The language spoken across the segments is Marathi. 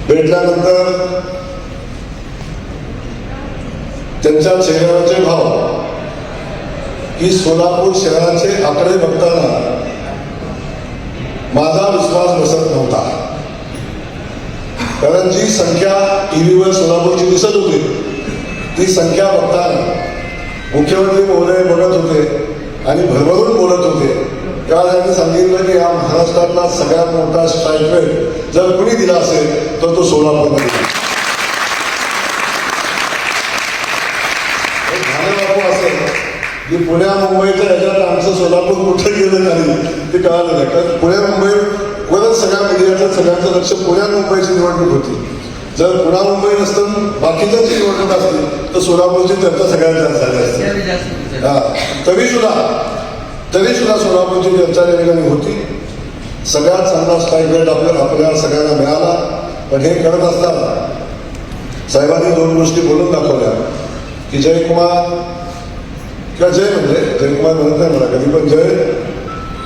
भेटल्यानंतर त्यांच्या चेहऱ्यावरचे भाव की सोलापूर शहराचे आकडे बघताना माझा विश्वास बसत नव्हता. कारण जी संख्या टीव्हीवर सोलापूरची दिसत होती ती संख्या बघताना मुख्यमंत्री महोदय बघत होते आणि भरभरून बोलत होते. त्यावेळेला त्यांनी सांगितलं की या महाराष्ट्रातला सगळ्यात मोठा स्ट्राईक रेट जर कुणी दिला असेल तर तो सोलापूरमध्ये झालं बापू असेल की पुण्या मुंबईच्या ह्याच्यात आमचं सोलापूर कुठे गेलं नाही ते कळालं नाही. कारण पुण्या मुंबईवरच सगळ्या मीडियाचं सगळ्यांचं लक्ष पुण्या मुंबईची निवडणूक होती. जर पुण्या मुंबई नसतं बाकीच्याच निवडणूक असतील तर सोलापूरची चर्चा सगळ्यांच्या झाली असते. हा तरी सुद्धा सोलापूरची चर्चा त्या ठिकाणी होती. सगळ्यात चांगला स्ट्राईक रेट आपल्याला सगळ्यांना मिळाला. पण हे करत असताना साहेबांनी दोन गोष्टी बोलून दाखवल्या की जयकुमार किंवा जयकुमार म्हणत नाही मला कधी, पण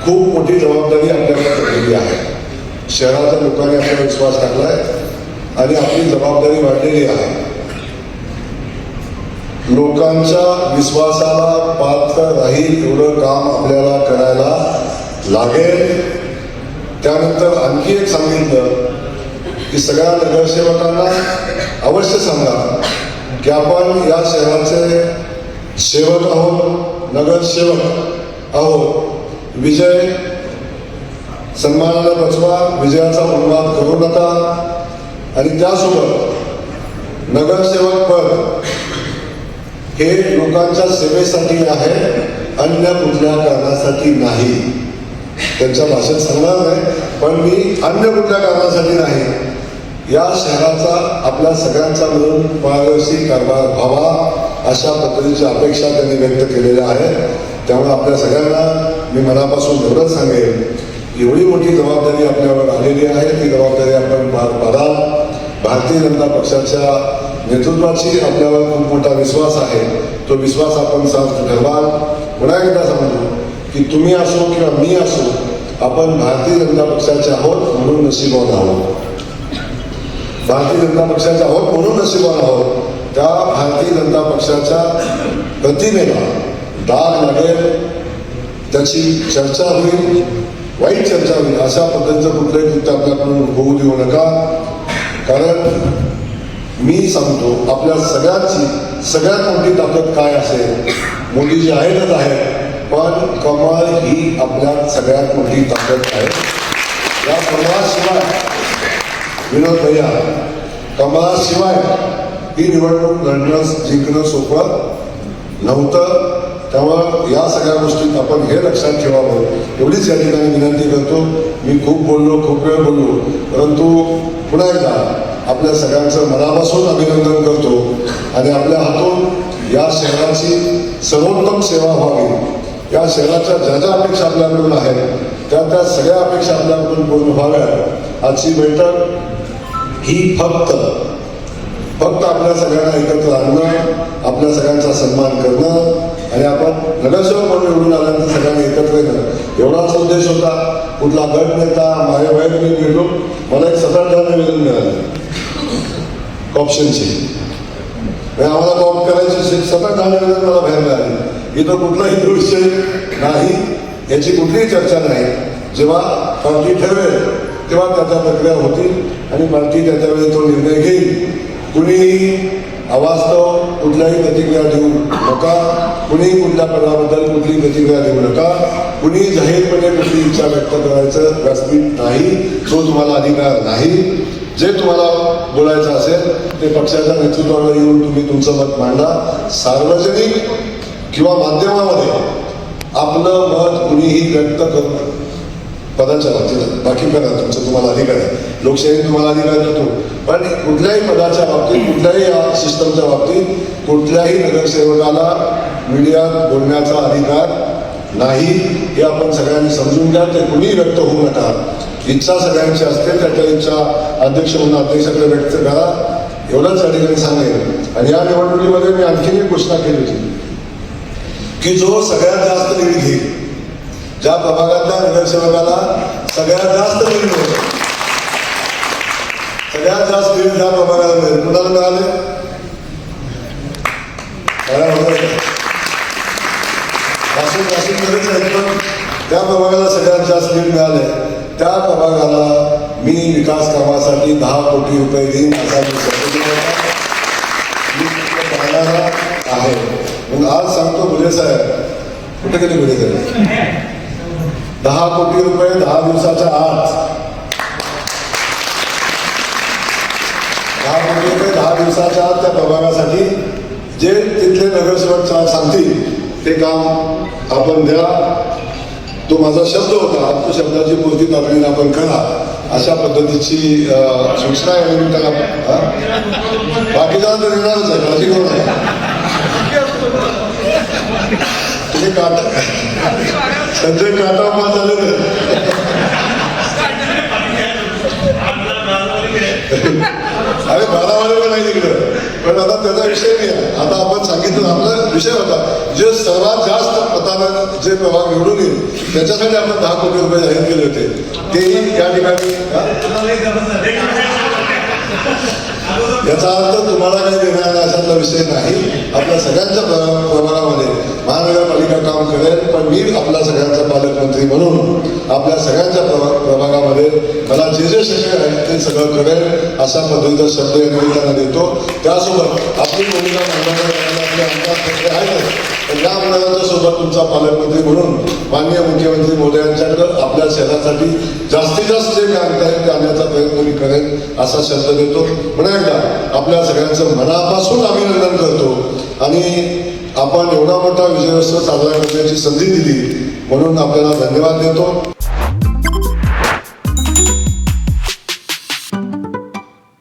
खूप मोठी जबाबदारी आपल्याला पडलेली आहे. शहराच्या लोकांनी आपल्याला विश्वास टाकलाय आणि आपली जबाबदारी वाढलेली आहे. लोकांच्या विश्वासाला पात्र राहील एवढं काम आपल्याला करायला लागेल. त्यानंतर आणखी एक सांगितलं की सगळ्या नगरसेवकांना अवश्य सांगा की आपण या शहराचे सेवक आहोत, नगरसेवक आहोत. विजय सन्मानाला बचवा, विजयाचा उन्माद करू नका. आणि त्यासोबत नगरसेवक पद हे लोकांच्या सेवेसाठी आहे, अन्य कुठल्या कारणासाठी नाही. त्यांच्या भाषेत सांगणार नाही, पण मी अन्य कुठल्या कारणासाठी नाही. या शहराचा आपल्या सगळ्यांचा मिळून पारदर्शी कारभार व्हावा अशा पद्धतीची अपेक्षा त्यांनी व्यक्त केलेल्या आहेत. त्यामुळे आपल्या सगळ्यांना मी मनापासून एवढंच सांगेन, एवढी मोठी जबाबदारी आपल्यावर आलेली आहे, ती जबाबदारी आपण पार पाडाल. भारतीय जनता पक्षाच्या नेतृत्वाची आपल्यावर खूप मोठा विश्वास आहे. तो विश्वास आपण साथ ठरवाल. पुन्हा एकदा सांगतो की तुम्ही असो किंवा मी असो, आपण भारतीय जनता पक्षाचे आहोत म्हणून नशीबवान आहोत. भारतीय जनता पक्षाचे आहोत म्हणून नशीबवान आहोत. त्या भारतीय जनता पक्षाच्या प्रतिमेला डाग लागेल, त्याची चर्चा होईल, वाईट चर्चा होईल, अशा पद्धतीचं कुठलंही कृत्य आपल्याकडून होऊ देऊ नका. कारण मी सांगतो आपल्या सगळ्यांची सगळ्यात मोठी ताकद काय असेल, मोदीजी आहेतच आहे, पण कमळ ही आपल्या सगळ्यात मोठी ताकद आहे. या कमळाशिवाय विनोद भैया, कमळाशिवाय ही निवडणूक लढणं जिंकणं सोपं नव्हतं. त्यामुळं या सगळ्या गोष्टीत आपण हे लक्षात ठेवावं एवढीच या ठिकाणी विनंती करतो. मी खूप बोललो, खूप वेळ बोललो, परंतु पुन्हा एकदा आपल्या सगळ्यांचं मनापासून अभिनंदन करतो आणि आपल्या हातून या शहराची सर्वोत्तम सेवा व्हावी. या शहराच्या ज्या ज्या अपेक्षा आपल्याकडून आहेत त्या सगळ्या अपेक्षा आपल्याकडून पूर्ण व्हाव्या. आजची बैठक ही फक्त आपल्या सगळ्यांना एकत्र आणणं, आपल्या सगळ्यांचा सन्मान करणं आणि आपण नगरसेवक म्हणून निवडून आल्यानंतर सगळ्यांनी एकत्र येणं एवढाच उद्देश होता. कुठला गट नेता माझ्या वयात मी गेलो, मला एक 7-8 निवेदन मिळालं कॉप्शनची. आम्हाला कॉप करायची 7-8 निवेदन मला बाहेर मिळाली. इथं कुठलाही विषय नाही, याची कुठलीही चर्चा नाही. जेव्हा पार्टी ठरवेल तेव्हा त्याच्या प्रक्रिया होतील आणि पार्टी त्याच्या वेळी तो निर्णय घेईल. कुणीही अवास्तव कुठल्याही प्रतिक्रिया देऊ नका, कुणीही कुठल्या पदाबद्दल कुठली प्रतिक्रिया देऊ नका, कुणी जाहीरपणे कुठली इच्छा व्यक्त करायचं व्यासपीठ नाही, तो तुम्हाला अधिकार नाही. जे तुम्हाला बोलायचं असेल ते पक्षाच्या नेतृत्वाला येऊन तुम्ही तुमचं मत मांडा. सार्वजनिक किंवा माध्यमामध्ये आपलं मत कुणीही व्यक्त करू पदाच्या बाबतीत बाकी करा, तुमचं तुम्हाला अधिकार आहे. लोकशाही तुम्हाला अधिकार देतो, पण कुठल्याही पदाच्या बाबतीत, कुठल्याही या सिस्टमच्या बाबतीत कुठल्याही नगरसेवकाला मीडियात बोलण्याचा अधिकार नाही. हे आपण सगळ्यांनी समजून घ्या. ते कुणीही व्यक्त होऊ नका. इच्छा सगळ्यांची असते, त्याच्या इच्छा अध्यक्ष म्हणून अध्यक्षाकडे व्यक्त करा, एवढंच या ठिकाणी सांगेल. आणि या निवडणुकीमध्ये मी आणखीन एक घोषणा केली होती की जो सगळ्यात जास्त लीड घेईल, ज्या प्रभागातल्या नगरसेवकाला सगळ्यात जास्त लीड मिळेल सगळ्यात जास्त लीड ज्या प्रभागाला मिळेल कुणाला मिळाले? नाशिकमध्येच आहेत पण त्या प्रभागाला सगळ्यात जास्त लीड मिळाले. त्या प्रभागाला मी विकास कामासाठी 10 कोटी रुपये देईन असा मी पाहणारा आहे. म्हणून आज सांगतो बुले साहेब, कुठे गेले बुले साहेब? 10 कोटी रुपये 10 दिवसाच्या आत, 10 कोटी रुपये 10 दिवसाच्या आत त्या प्रभागासाठी जे तिथले नगरसेवक सांगतील ते काम आपण द्या. तो माझा शब्द होता, तो शब्दाची पूर्ती तातडीने आपण करा अशा पद्धतीची सूचना आहे. मी त्याला बाकीच्या तर देणारच आहे, काळजी करू नका. तुम्ही काटा संजय काटा पास झाले तर अरे 12 वाले नाही तिकडं, पण आता त्याचा विषय नाही आहे. आता आपण सांगितलं आपला विषय होता जे सर्वात जास्त मतानं जे प्रभाग निवडून येईल त्याच्यासाठी आपण 10 कोटी रुपये जाहीर केले होते. तेही या ठिकाणी याचा अर्थ तुम्हाला काही देणार अशातला विषय नाही. आपल्या सगळ्यांच्या प्रभागामध्ये महानगरपालिका काम करेल, पण मी आपल्या सगळ्यांचा पालकमंत्री म्हणून आपल्या सगळ्यांच्या प्रभागामध्ये मला जे जे शक्य आहे ते सगळं करेल अशा पद्धतीचा शब्द या निमित्तानं देतो. त्यासोबत आपली भूमिका मांडण्यासाठी आपले आमदार आहेत, तर या आमदारांच्या सोबत तुमचा पालकमंत्री म्हणून माननीय मुख्यमंत्री मोदयांच्याकडे आपल्या शहरासाठी जास्तीत जास्त जे काय ते आणण्याचा प्रयत्न मी करेन असा शब्द देतो. पुन्हा एकदा आपल्या सगळ्यांचं मनापासून अभिनंदन करतो आणि आपण एवढा मोठा विजयोत्सव साजरा करण्याची संधी दिली म्हणून आपल्याला धन्यवाद देतो.